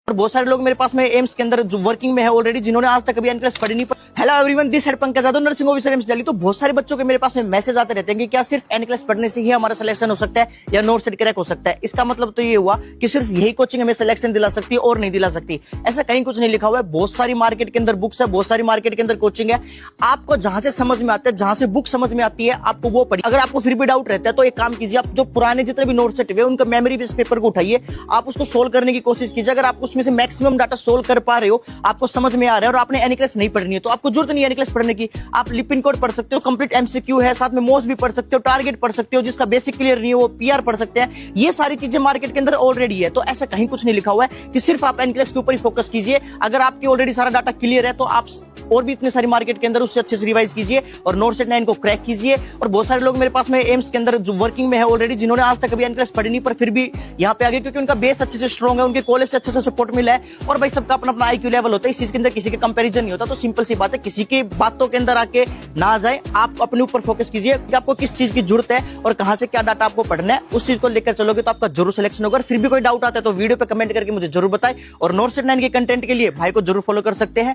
और बहुत सारे लोग मेरे पास में एम्स के अंदर जो वर्किंग में है ऑलरेडी, जिन्होंने आज तक कभी एनक्लेस पढ़ी नहीं। हेलो एवरीवन, दिस है Pankaj Yadav, nursing officer AIIMS Delhi. तो बहुत सारे बच्चों के मेरे पास में मैसेज आते रहते हैं कि क्या सिर्फ एनक्लेस पढ़ने से ही हमारा सिलेक्शन हो सकता है या नोट सेट क्रैक हो सकता है। इसका मतलब तो ये हुआ कि सिर्फ यही कोचिंग हमें सिलेक्शन दिला सकती है और नहीं दिला सकती। ऐसा कहीं कुछ नहीं लिखा हुआ है। बहुत सारी मार्केट के अंदर बुक्स है, बहुत सारी मार्केट के अंदर कोचिंग है। आपको जहां से समझ में आता है, जहां से बुक समझ में आती है, आपको वो पढ़िए। अगर आपको फिर भी डाउट रहता है तो एक काम कीजिए, आप जो पुराने जितने भी नोट सेट हुए उनका मेमोरी बेस पेपर को उठाइए, आप उसको सोल्व करने की कोशिश कीजिए। अगर आप उसमें से मैक्सिमम डाटा सोल्व कर पा रहे हो, आपको समझ में आ रहा है और आपने एनक्लेस नहीं पढ़नी है, तो आपको जरूरत नहीं है एनक्लेस पढ़ने की। आप लिपिन कोड पढ़ सकते हो, कंप्लीट एमसीक्यू है, साथ में मोस्ट भी पढ़ सकते हो, टारगेट पढ़ सकते हो, जिसका बेसिक क्लियर नहीं है वो पीआर पढ़ सकते हैं। ये सारी चीजें मार्केट के अंदर ऑलरेडी है। तो ऐसा कहीं कुछ नहीं लिखा हुआ है कि सिर्फ आप एनक्लेस के ऊपर ही फोकस कीजिए। अगर आपके ऑलरेडी सारा डाटा क्लियर है तो आप और भी इतने सारी मार्केट के अंदर उससे अच्छे से रिवाइज कीजिए और नोट सेट 9 को क्रैक कीजिए। और बहुत सारे लोग मेरे पास में एम्स के अंदर जो वर्किंग में है ऑलरेडी, जिन्होंने आज तक कभी एनक्लेस पढ़ी नहीं, पर फिर भी यहाँ पे आगे क्योंकि उनका बेस अच्छे से स्ट्रॉन्ग है, उनके कॉलेज से अच्छे से सपोर्ट मिला है। और भाई सबका अपना अपना आईक्यू लेवल होता है, इस चीज के अंदर किसी के कंपैरिजन नहीं होता। तो सिंपल सी बात है, किसी की बातों के अंदर आके ना जाए, आप अपने ऊपर फोकस कीजिए कि आपको किस चीज की जरूरत है और कहां से क्या डाटा आपको पढ़ना है। उस चीज को लेकर चलोगे तो आपका जरूर सिलेक्शन होगा। फिर भी कोई डाउट आता है तो वीडियो पे कमेंट करके मुझे जरूर बताएं। और नोट सेट 9 के कंटेंट के लिए भाई को जरूर फॉलो कर सकते हैं।